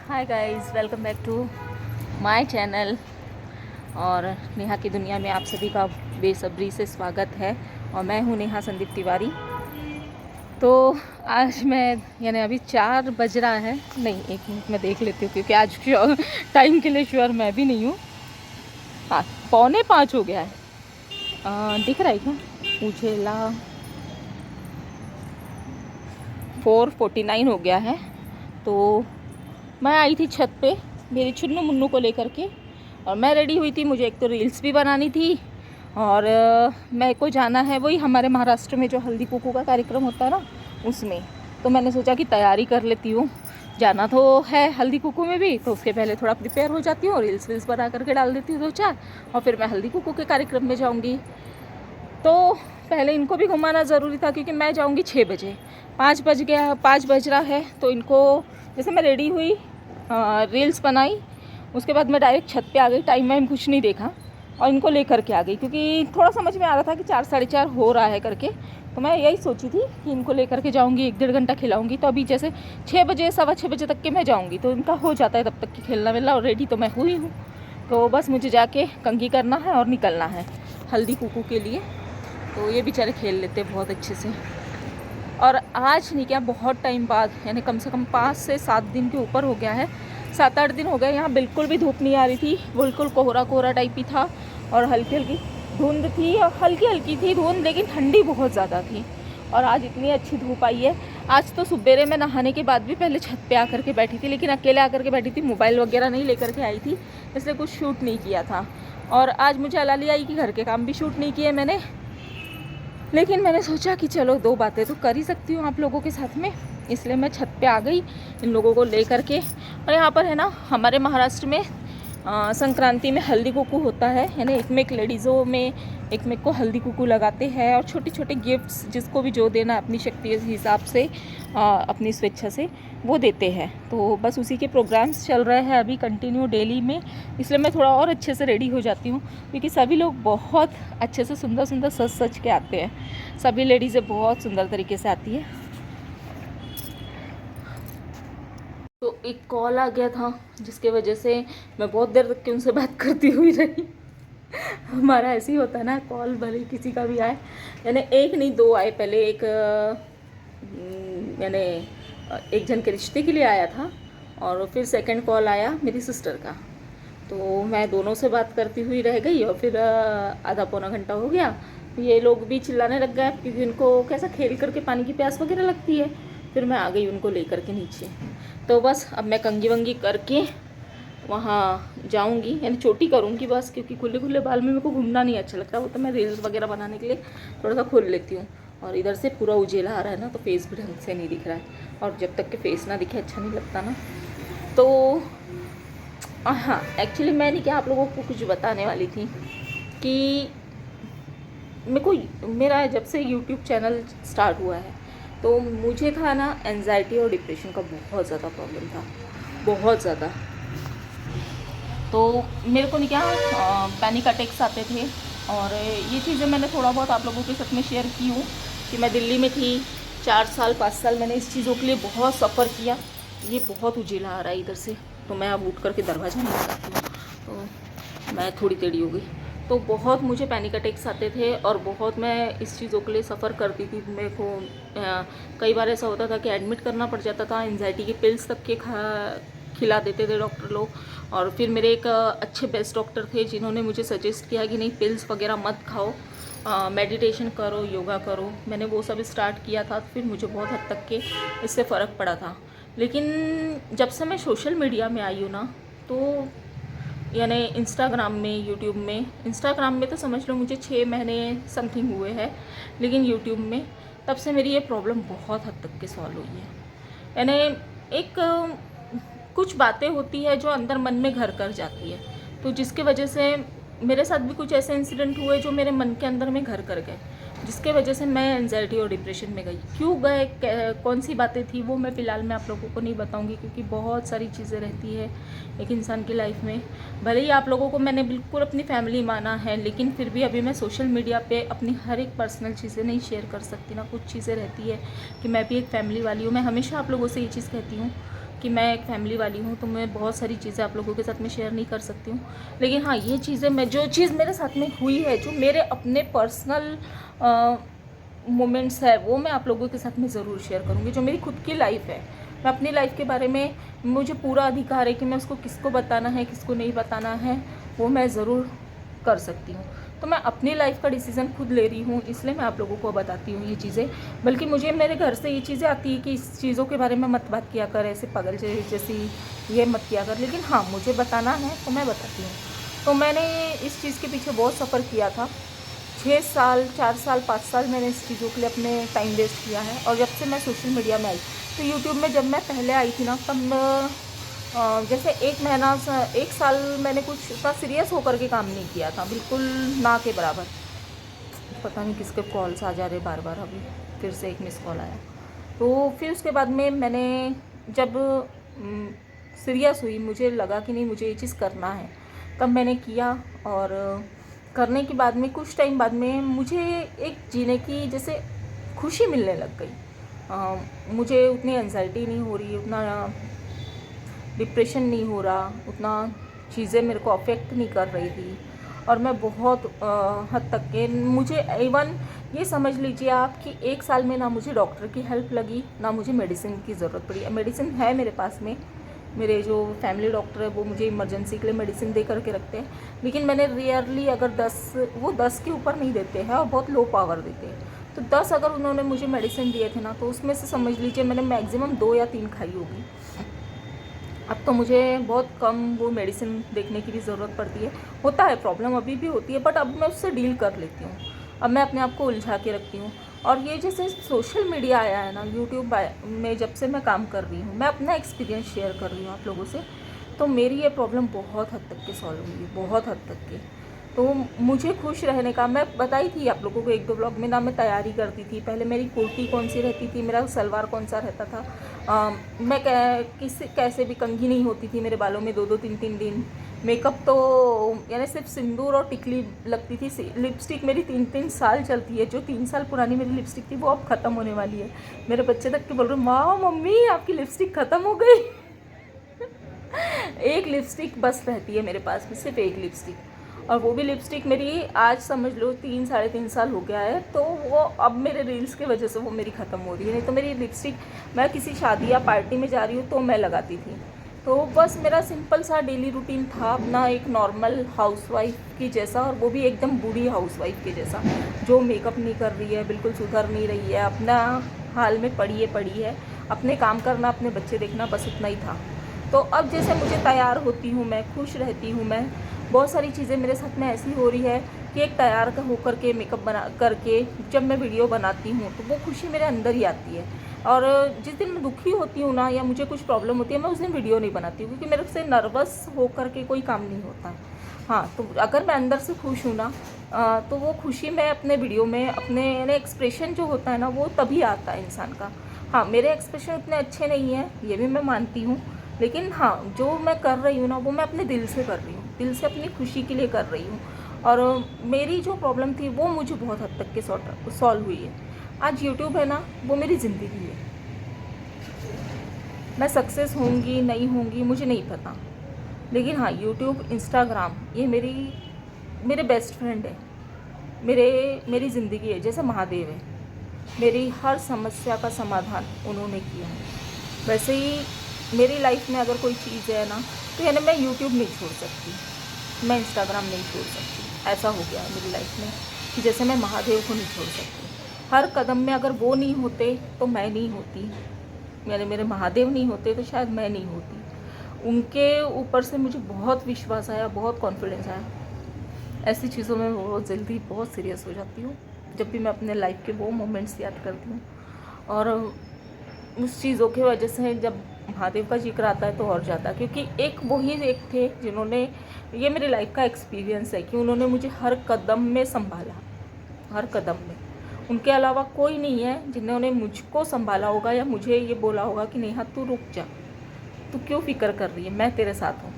Hi guys, welcome back to my channel. और नेहा की दुनिया में आप सभी का बेसब्री से स्वागत है। और मैं हूँ नेहा संदीप तिवारी। तो आज मैं यानी अभी 4 बज रहा है, नहीं 1 मिनट में देख लेती हूँ क्योंकि आज टाइम के लिए श्योर मैं भी नहीं हूँ। हाँ, 4:45 हो गया है। दिख रहा है क्या? मुझे ला 4:49 हो गया है। तो मैं आई थी छत पे मेरी चुन्नू मुन्नू को लेकर के, और मैं रेडी हुई थी। मुझे एक तो रील्स भी बनानी थी, और मेरे को जाना है वही हमारे महाराष्ट्र में जो हल्दी कुकू का कार्यक्रम होता है ना, उसमें। तो मैंने सोचा कि तैयारी कर लेती हूँ। जाना तो है हल्दी कुकू में भी, तो उसके पहले थोड़ा प्रिपेयर हो जाती हूँ, रील्स वील्स बना करके डाल देती हूँ 2-4, और फिर मैं हल्दी कुकू के कार्यक्रम में जाऊँगी। तो पहले इनको भी घुमाना ज़रूरी था क्योंकि मैं जाऊँगी 6 बजे। 5 बज गया, 5 बज रहा है। तो इनको जैसे मैं रेडी हुई, रील्स बनाई, उसके बाद मैं डायरेक्ट छत पे आ गई। टाइम वाइम कुछ नहीं देखा और इनको लेकर के आ गई क्योंकि थोड़ा समझ में आ रहा था कि 4 साढ़े 4 हो रहा है करके। तो मैं यही सोची थी कि इनको लेकर के जाऊँगी, 1-1.5 घंटा खिलाऊँगी। तो अभी जैसे 6 बजे 6:15 बजे तक के मैं जाऊँगी तो इनका हो जाता है तब तक कि खेलना वेलना, और रेडी तो मैं हुई हूँ। तो बस मुझे जाके कंघी करना है और निकलना है हल्दी कुकू के लिए। तो ये बेचारे खेल लेते हैं बहुत अच्छे से। और आज नहीं क्या, बहुत टाइम बाद, यानी कम से कम 5 से 7 दिन के ऊपर हो गया है। 7-8 दिन हो गए, यहाँ बिल्कुल भी धूप नहीं आ रही थी। बिल्कुल कोहरा कोहरा टाइप ही था, और हल्की हल्की धुंध थी, और हल्की हल्की थी धुंध, लेकिन ठंडी बहुत ज़्यादा थी। और आज इतनी अच्छी धूप आई है। आज तो सुबेरे में नहाने के बाद भी पहले छत पे आकर के बैठी थी, लेकिन अकेले आकर के बैठी थी, मोबाइल वगैरह नहीं लेकर के आई थी, इसलिए कुछ शूट नहीं किया था। और आज मुझे अलाली आई कि घर के काम भी शूट नहीं किए मैंने, लेकिन मैंने सोचा कि चलो 2 बातें तो कर ही सकती हूँ आप लोगों के साथ में, इसलिए मैं छत पे आ गई इन लोगों को ले करके। और यहाँ पर है ना, हमारे महाराष्ट्र में संक्रांति में हल्दी कुकू होता है, यानी एक में एक लेडीज़ों में एक में को हल्दी कुकू लगाते हैं, और छोटे छोटे गिफ्ट्स जिसको भी जो देना अपनी शक्ति के हिसाब से, अपनी स्वेच्छा से वो देते हैं। तो बस उसी के प्रोग्राम्स चल रहे हैं अभी कंटिन्यू डेली में, इसलिए मैं थोड़ा और अच्छे से रेडी हो जाती हूँ क्योंकि सभी लोग बहुत अच्छे से सुंदर सुंदर सज सज के आते हैं। सभी लेडीज़ें बहुत सुंदर तरीके से आती है। तो एक कॉल आ गया था जिसके वजह से मैं बहुत देर तक के उनसे बात करती हुई रही। हमारा ऐसे ही होता है ना, कॉल भले किसी का भी आए, यानी एक नहीं 2 आए। पहले एक यानी एक जन के रिश्ते के लिए आया था, और फिर सेकंड कॉल आया मेरी सिस्टर का। तो मैं दोनों से बात करती हुई रह गई, और फिर आधा पौना घंटा हो गया। ये लोग भी चिल्लाने लग गए क्योंकि उनको कैसा खेल करके पानी की प्यास वगैरह लगती है। फिर मैं आ गई उनको लेकर के नीचे। तो बस अब मैं कंघी वंगी करके वहाँ जाऊँगी, यानी चोटी करूँगी बस, क्योंकि खुले खुले बाल में मेरे को घूमना नहीं अच्छा लगता। वो तो मैं रील्स वगैरह बनाने के लिए थोड़ा सा खोल लेती हूँ। और इधर से पूरा उजेला आ रहा है ना, तो फेस भी ढंग से नहीं दिख रहा है, और जब तक के फेस ना दिखे अच्छा नहीं लगता ना। तो हाँ, एक्चुअली मैं नहीं क्या आप लोगों को कुछ बताने वाली थी कि मेरे को, मेरा जब से यूट्यूब चैनल स्टार्ट हुआ है तो मुझे था ना एंजाइटी और डिप्रेशन का बहुत ज़्यादा प्रॉब्लम था, बहुत ज़्यादा। तो मेरे को नहीं क्या पैनिक अटैक्स आते थे, और ये चीज़ें मैंने थोड़ा बहुत आप लोगों के साथ में शेयर की हूँ कि मैं दिल्ली में थी 4 साल 5 साल, मैंने इस चीज़ों के लिए बहुत सफ़र किया। ये बहुत उजीला आ रहा है इधर से, तो मैं अब उठ करके दरवाज़ा नहीं लगाती हूँ, तो मैं थोड़ी टेढ़ी हो गई। तो बहुत मुझे पैनिक अटैक्स आते थे, और बहुत मैं इस चीज़ों के लिए सफ़र करती थी। मेरे को कई बार ऐसा होता था कि एडमिट करना पड़ जाता था, एंजाइटी की पिल्स तक के खिला देते थे डॉक्टर लोग। और फिर मेरे एक अच्छे बेस्ट डॉक्टर थे जिन्होंने मुझे सजेस्ट किया कि नहीं पिल्स वगैरह मत खाओ, मेडिटेशन करो, योगा करो। मैंने वो सब स्टार्ट किया था, फिर मुझे बहुत हद तक के इससे फ़र्क पड़ा था। लेकिन जब से मैं सोशल मीडिया में आई हूँ ना, तो यानी इंस्टाग्राम में तो समझ लो मुझे 6 महीने समथिंग हुए हैं, लेकिन यूट्यूब में तब से मेरी ये प्रॉब्लम बहुत हद तक के सॉल्व हुई है। यानी एक कुछ बातें होती है जो अंदर मन में घर कर जाती है, तो जिसके वजह से मेरे साथ भी कुछ ऐसे इंसिडेंट हुए जो मेरे मन के अंदर में घर कर गए, जिसके वजह से मैं एंजाइटी और डिप्रेशन में गई। क्यों गए, कौन सी बातें थी, वो मैं फ़िलहाल में आप लोगों को नहीं बताऊंगी क्योंकि बहुत सारी चीज़ें रहती है एक इंसान की लाइफ में। भले ही आप लोगों को मैंने बिल्कुल अपनी फैमिली माना है, लेकिन फिर भी अभी मैं सोशल मीडिया पे अपनी हर एक पर्सनल चीज़ें नहीं शेयर कर सकती ना। कुछ चीज़ें रहती है कि मैं भी एक फैमिली वाली हूँ। मैं हमेशा आप लोगों से ये चीज़ कहती हूँ कि मैं एक फैमिली वाली हूँ, तो मैं बहुत सारी चीज़ें आप लोगों के साथ में शेयर नहीं कर सकती हूँ। लेकिन हाँ, ये चीज़ें मैं जो चीज़ मेरे साथ में हुई है, जो मेरे अपने पर्सनल मोमेंट्स है, वो मैं आप लोगों के साथ में ज़रूर शेयर करूँगी। जो मेरी खुद की लाइफ है, मैं अपनी लाइफ के बारे में, मुझे पूरा अधिकार है कि मैं उसको किसको बताना है, किसको नहीं बताना है, वो मैं ज़रूर कर सकती हूँ। तो मैं अपनी लाइफ का डिसीज़न खुद ले रही हूँ, इसलिए मैं आप लोगों को बताती हूँ ये चीज़ें। बल्कि मुझे मेरे घर से ये चीज़ें आती है कि इस चीज़ों के बारे में मत बात किया कर, ऐसे पागल जैसी ये मत किया कर। लेकिन हाँ, मुझे बताना है तो मैं बताती हूँ। तो मैंने इस चीज़ के पीछे बहुत सफ़र किया था। 6 साल, 4 साल, 5 साल मैंने इस चीज़ों के लिए अपने टाइम वेस्ट किया है। और जब से मैं सोशल मीडिया में आई, तो यूट्यूब में जब मैं पहले आई थी ना, तब जैसे 1 साल मैंने कुछ इतना सीरियस होकर के काम नहीं किया था, बिल्कुल ना के बराबर। पता नहीं किसके कॉल्स आ जा रहे बार बार। अभी फिर से एक मिस कॉल आया। तो फिर उसके बाद में मैंने जब सीरियस हुई, मुझे लगा कि नहीं, मुझे ये चीज़ करना है, तब मैंने किया। और करने के बाद में कुछ टाइम बाद में मुझे एक जीने की जैसे खुशी मिलने लग गई। मुझे उतनी एंजाइटी नहीं हो रही, उतना डिप्रेशन नहीं हो रहा, उतना चीज़ें मेरे को अफेक्ट नहीं कर रही थी। और मैं बहुत हद तक के, मुझे इवन ये समझ लीजिए आप कि 1 साल में ना मुझे डॉक्टर की हेल्प लगी, ना मुझे मेडिसिन की ज़रूरत पड़ी। मेडिसिन है मेरे पास में, मेरे जो फैमिली डॉक्टर है वो मुझे इमरजेंसी के लिए मेडिसिन दे करके रखते हैं। लेकिन मैंने रियरली अगर 10 के ऊपर नहीं देते हैं और बहुत लो पावर देते हैं, तो 10 अगर उन्होंने मुझे मेडिसिन दिए थे ना, तो उसमें से समझ लीजिए मैंने मैक्सिमम 2 या 3 खाई होगी। अब तो मुझे बहुत कम वो मेडिसिन देखने की भी ज़रूरत पड़ती है। होता है, प्रॉब्लम अभी भी होती है, बट अब मैं उससे डील कर लेती हूँ। अब मैं अपने आप को उलझा के रखती हूँ। और ये जैसे सोशल मीडिया आया है ना, यूट्यूब में जब से मैं काम कर रही हूँ, मैं अपना एक्सपीरियंस शेयर कर रही हूँ आप लोगों से, तो मेरी ये प्रॉब्लम बहुत हद तक के सॉल्व हुई है, बहुत हद तक के। तो मुझे खुश रहने का, मैं बताई थी आप लोगों को 1-2 ब्लॉग में ना, मैं तैयारी करती थी। पहले मेरी कुर्ती कौन सी रहती थी, मेरा सलवार कौन सा रहता था, मैं कैसे भी कंघी नहीं होती थी मेरे बालों में 2-2 3-3 दिन। मेकअप तो यानी सिर्फ सिंदूर और टिकली लगती थी। लिपस्टिक मेरी 3-3 साल चलती है। जो 3 साल पुरानी मेरी लिपस्टिक थी वो अब ख़त्म होने वाली है। मेरे बच्चे तक के बोल रहे, माँ मम्मी आपकी लिपस्टिक ख़त्म हो गई। एक लिपस्टिक बस रहती है मेरे पास में, सिर्फ एक लिपस्टिक। और वो भी लिपस्टिक मेरी आज समझ लो 3-3.5 साल हो गया है। तो वो अब मेरे रील्स की वजह से वो मेरी ख़त्म हो रही है। नहीं तो मेरी लिपस्टिक मैं किसी शादी या पार्टी में जा रही हूँ तो मैं लगाती थी। तो बस मेरा सिंपल सा डेली रूटीन था अपना, एक नॉर्मल हाउसवाइफ की जैसा, और वो भी एकदम बूढ़ी हाउसवाइफ के जैसा, जो मेकअप नहीं कर रही है, बिल्कुल सुधर नहीं रही है, अपना हाल में पड़ी है, अपने काम करना, अपने बच्चे देखना, बस उतना ही था। तो अब जैसे मुझे तैयार होती हूँ मैं, खुश रहती हूँ मैं, बहुत सारी चीज़ें मेरे साथ में ऐसी हो रही है कि एक तैयार होकर के मेकअप बना करके जब मैं वीडियो बनाती हूँ तो वो खुशी मेरे अंदर ही आती है। और जिस दिन मैं दुखी होती हूँ ना, या मुझे कुछ प्रॉब्लम होती है, मैं उस दिन वीडियो नहीं बनाती हूँ, क्योंकि मेरे से नर्वस हो करके कोई काम नहीं होता है। हाँ, तो अगर मैं अंदर से खुश हूँ ना, तो वो खुशी मैं अपने वीडियो में, अपने यानी एक्सप्रेशन जो होता है ना, वो तभी आता है इंसान का। हाँ, मेरे एक्सप्रेशन उतने अच्छे नहीं हैं, ये भी मैं मानती हूँ। लेकिन हाँ, जो मैं कर रही हूँ ना, वो मैं अपने दिल से कर रही हूँ, दिल से अपनी खुशी के लिए कर रही हूँ। और मेरी जो प्रॉब्लम थी वो मुझे बहुत हद तक के सॉल्व हुई है। आज यूट्यूब है ना, वो मेरी ज़िंदगी है। मैं सक्सेस होंगी नहीं होंगी मुझे नहीं पता, लेकिन हाँ, यूट्यूब, इंस्टाग्राम, ये मेरे बेस्ट फ्रेंड है, मेरी ज़िंदगी है। जैसे महादेव है, मेरी हर समस्या का समाधान उन्होंने किया है। वैसे ही मेरी लाइफ में अगर कोई चीज़ है ना, तो यानी मैं यूट्यूब नहीं छोड़ सकती, मैं इंस्टाग्राम नहीं छोड़ सकती। ऐसा हो गया है मेरी लाइफ में कि जैसे मैं महादेव को नहीं छोड़ सकती। हर कदम में अगर वो नहीं होते तो मैं नहीं होती, यानी मेरे महादेव नहीं होते तो शायद मैं नहीं होती। उनके ऊपर से मुझे बहुत विश्वास आया, बहुत कॉन्फिडेंस आया। ऐसी चीज़ों में बहुत जल्दी बहुत सीरियस हो जाती हूँ जब भी मैं अपने लाइफ के वो मोमेंट्स याद करती हूँ। और उस चीज़ों की वजह से जब महादेव का जिक्र आता है तो और ज़्यादा, क्योंकि एक थे जिन्होंने, ये मेरी लाइफ का एक्सपीरियंस है कि उन्होंने मुझे हर कदम में संभाला, हर कदम में। उनके अलावा कोई नहीं है जिन्होंने मुझको संभाला होगा या मुझे ये बोला होगा कि नेहा तू रुक जा, तू क्यों फिक्र कर रही है, मैं तेरे साथ हूँ।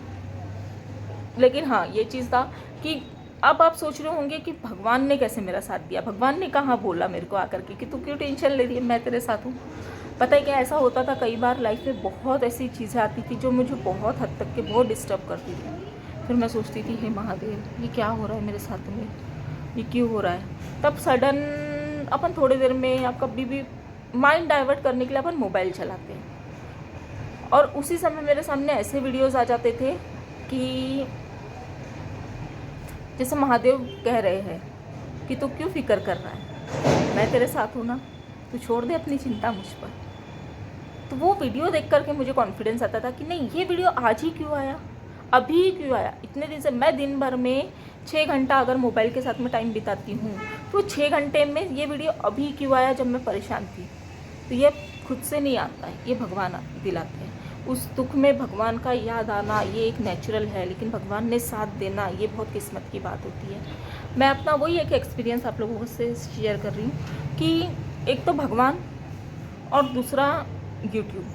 लेकिन हाँ, ये चीज़ था कि अब आप सोच रहे होंगे कि भगवान ने कैसे मेरा साथ दिया, भगवान ने कहाँ बोला मेरे को आकर के कि तू क्यों टेंशन ले रही है, मैं तेरे साथ हूँ। पता है क्या ऐसा होता था, कई बार लाइफ में बहुत ऐसी चीज़ें आती थी जो मुझे बहुत हद तक के बहुत डिस्टर्ब करती थी। फिर मैं सोचती थी, हे महादेव, ये क्या हो रहा है मेरे साथ में, ये क्यों हो रहा है। तब सडन अपन थोड़ी देर में या कभी भी माइंड डाइवर्ट करने के लिए अपन मोबाइल चलाते हैं, और उसी समय मेरे सामने ऐसे वीडियोस आ जाते थे कि जैसे महादेव कह रहे हैं कि तू क्यों फिक्र कर रहा है, मैं तेरे साथ हूँ ना, तू छोड़ दे अपनी चिंता मुझ पर। तो वो वीडियो देख करके मुझे कॉन्फिडेंस आता था कि नहीं, ये वीडियो आज ही क्यों आया, अभी क्यों आया। इतने दिन से मैं दिन भर में 6 घंटा अगर मोबाइल के साथ में टाइम बिताती हूँ, तो 6 घंटे में ये वीडियो अभी क्यों आया जब मैं परेशान थी। तो ये खुद से नहीं आता है, ये भगवान दिलाते हैं। उस दुख में भगवान का याद आना ये एक नेचुरल है, लेकिन भगवान ने साथ देना ये बहुत किस्मत की बात होती है। मैं अपना वही एक एक्सपीरियंस आप लोगों से शेयर कर रही हूँ कि एक तो भगवान और दूसरा यूट्यूब।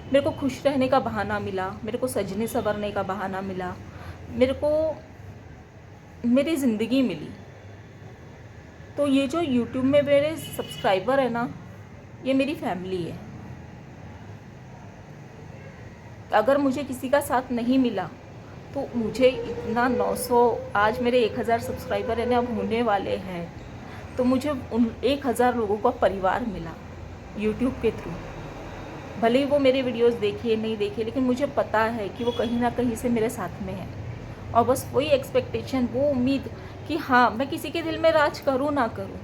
मेरे को खुश रहने का बहाना मिला, मेरे को सजने संवरने का बहाना मिला, मेरे को मेरी ज़िंदगी मिली। तो ये जो यूट्यूब में मेरे सब्सक्राइबर है ना, ये मेरी फैमिली है। अगर मुझे किसी का साथ नहीं मिला तो मुझे इतना 900, आज मेरे 1000 सब्सक्राइबर है ना, अब होने वाले हैं, तो मुझे उन 1000 लोगों का परिवार मिला यूट्यूब के थ्रू। भले ही वो मेरे वीडियोस देखे नहीं देखे, लेकिन मुझे पता है कि वो कहीं ना कहीं से मेरे साथ में है। और बस वही एक्सपेक्टेशन, वो उम्मीद कि हाँ, मैं किसी के दिल में राज करूँ ना करूँ,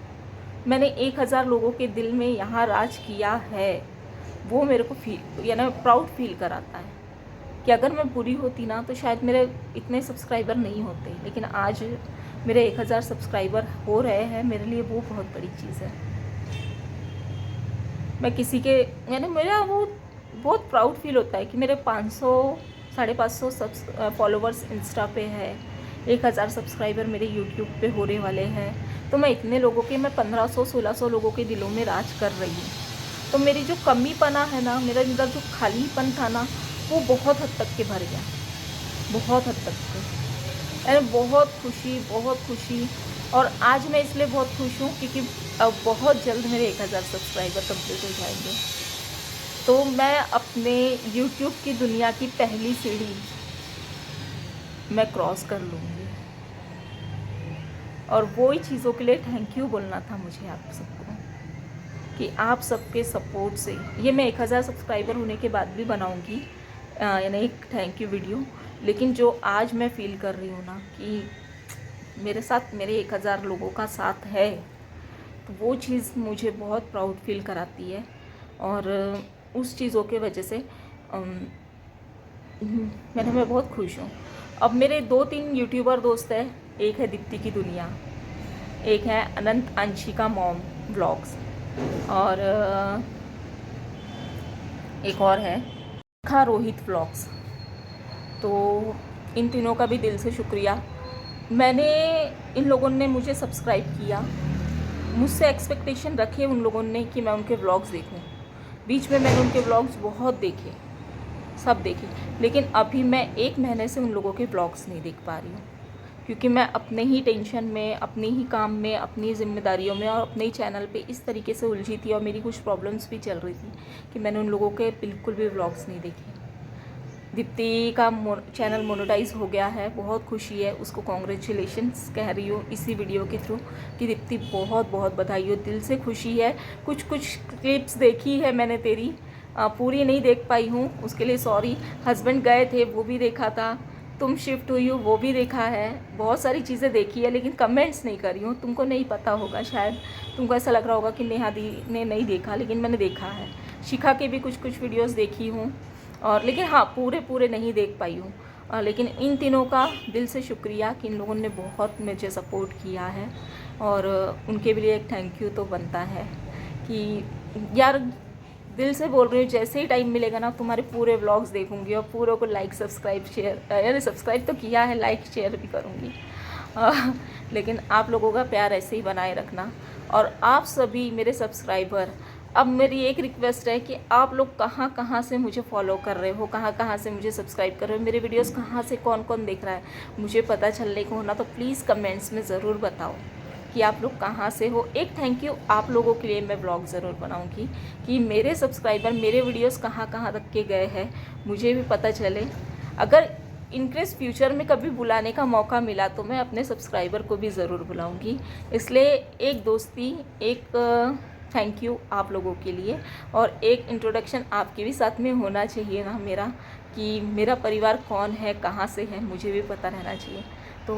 मैंने 1000 लोगों के दिल में यहाँ राज किया है। वो मेरे को फील, यानी प्राउड फील कराता है कि अगर मैं बुरी होती ना तो शायद मेरे इतने सब्सक्राइबर नहीं होते। लेकिन आज मेरे 1000 सब्सक्राइबर हो रहे हैं, मेरे लिए वो बहुत बड़ी चीज़ है। मैं किसी के, यानी मेरा वो बहुत प्राउड फील होता है कि मेरे 500 550 फॉलोवर्स इंस्टा पे है, 1000 सब्सक्राइबर मेरे यूट्यूब पे होने वाले हैं। तो मैं इतने लोगों के, मैं 1500-1600 लोगों के दिलों में राज कर रही हूँ। तो मेरी जो कमीपना है ना, मेरा अंदर जो खालीपन था ना, वो बहुत हद तक के भर गया, बहुत हद तक के। यानी बहुत खुशी। और आज मैं इसलिए बहुत खुश हूँ क्योंकि अब बहुत जल्द मेरे 1000 सब्सक्राइबर कंप्लीट हो जाएंगे। तो मैं अपने YouTube की दुनिया की पहली सीढ़ी मैं क्रॉस कर लूँगी। और वो ही चीज़ों के लिए थैंक यू बोलना था मुझे आप सबको, कि आप सबके सपोर्ट से ये मैं 1000 सब्सक्राइबर होने के बाद भी बनाऊँगी, यानी एक थैंक यू वीडियो। लेकिन जो आज मैं फ़ील कर रही हूँ ना कि मेरे साथ मेरे 1000 लोगों का साथ है, तो वो चीज़ मुझे बहुत प्राउड फील कराती है। और उस चीज़ों के वजह से मैं बहुत खुश हूँ। अब मेरे 2-3 यूट्यूबर दोस्त हैं, एक है दीप्ति की दुनिया, एक है अनंत अंशिका मॉम व्लॉग्स, और एक और है खा रोहित व्लॉग्स। तो इन तीनों का भी दिल से शुक्रिया। मैंने, इन लोगों ने मुझे सब्सक्राइब किया, मुझसे एक्सपेक्टेशन रखे उन लोगों ने कि मैं उनके व्लॉग्स देखूं। बीच में मैंने उनके व्लॉग्स बहुत देखे, सब देखे, लेकिन अभी मैं 1 महीने से उन लोगों के व्लॉग्स नहीं देख पा रही हूँ, क्योंकि मैं अपने ही टेंशन में, अपने ही काम में, अपनी जिम्मेदारियों में और अपने ही चैनल पे इस तरीके से उलझी थी, और मेरी कुछ प्रॉब्लम्स भी चल रही थी कि मैंने उन लोगों के बिल्कुल भी व्लॉग्स नहीं देखे। दीप्ति का चैनल मोनेटाइज हो गया है, बहुत खुशी है, उसको कॉन्ग्रेचुलेशंस कह रही हूँ इसी वीडियो के थ्रू कि दीप्ति बहुत बहुत बधाई हो, दिल से खुशी है। कुछ क्लिप्स देखी है मैंने तेरी, पूरी नहीं देख पाई हूँ, उसके लिए सॉरी। हस्बैंड गए थे वो भी देखा था, तुम शिफ्ट हुई हो वो भी देखा है, बहुत सारी चीज़ें देखी है, लेकिन कमेंट्स नहीं करी हूँ। तुमको नहीं पता होगा, शायद तुमको ऐसा लग रहा होगा कि नेहा दी ने नहीं देखा, लेकिन मैंने देखा है। शिखा के भी कुछ वीडियोस देखी हूँ, और लेकिन हाँ, पूरे नहीं देख पाई हूँ। लेकिन इन तीनों का दिल से शुक्रिया कि इन लोगों ने बहुत मुझे सपोर्ट किया है, और उनके लिए एक थैंक यू तो बनता है कि यार, दिल से बोल रही हूँ, जैसे ही टाइम मिलेगा ना तुम्हारे पूरे व्लॉग्स देखूंगी, और पूरों को लाइक सब्सक्राइब शेयर, यानी सब्सक्राइब तो किया है, लाइक शेयर भी करूँगी। लेकिन आप लोगों का प्यार ऐसे ही बनाए रखना। और आप सभी मेरे सब्सक्राइबर, अब मेरी एक रिक्वेस्ट है कि आप लोग कहाँ से मुझे फॉलो कर रहे हो, कहाँ से मुझे सब्सक्राइब कर रहे हो, मेरे वीडियोस कहाँ से कौन देख रहा है, मुझे पता चलने को हो ना, तो प्लीज़ कमेंट्स में ज़रूर बताओ कि आप लोग कहाँ से हो। एक थैंक यू आप लोगों के लिए मैं ब्लॉग ज़रूर बनाऊँगी कि मेरे सब्सक्राइबर मेरे वीडियोस कहाँ कहाँ तक के गए हैं, मुझे भी पता चले। अगर इनकेस फ्यूचर में कभी बुलाने का मौका मिला तो मैं अपने सब्सक्राइबर को भी ज़रूर बुलाऊंगी। इसलिए एक दोस्ती, एक थैंक यू आप लोगों के लिए, और एक इंट्रोडक्शन आपके भी साथ में होना चाहिए ना मेरा, कि मेरा परिवार कौन है, कहाँ से है, मुझे भी पता रहना चाहिए। तो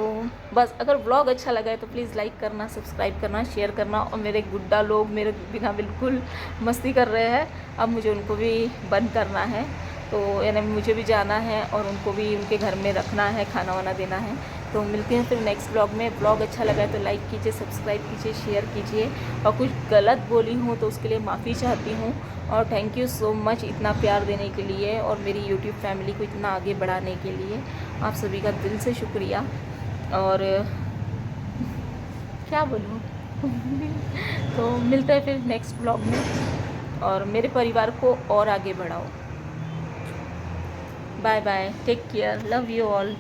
बस अगर ब्लॉग अच्छा लगा है तो प्लीज़ लाइक करना, सब्सक्राइब करना, शेयर करना। और मेरे गुड्डा लोग मेरे बिना बिल्कुल मस्ती कर रहे हैं, अब मुझे उनको भी बंद करना है, तो यानी मुझे भी जाना है और उनको भी उनके घर में रखना है, खाना वाना देना है। तो मिलते हैं फिर नेक्स्ट ब्लॉग में। ब्लॉग अच्छा लगा है तो लाइक कीजिए, सब्सक्राइब कीजिए, शेयर कीजिए, और कुछ गलत बोली हूँ तो उसके लिए माफ़ी चाहती हूँ। और थैंक यू सो मच इतना प्यार देने के लिए और मेरी यूट्यूब फैमिली को इतना आगे बढ़ाने के लिए। आप सभी का दिल से शुक्रिया। और क्या बोलूँ तो मिलते हैं फिर नेक्स्ट ब्लॉग में, और मेरे परिवार को और आगे बढ़ाओ। Bye bye, take care, love you all.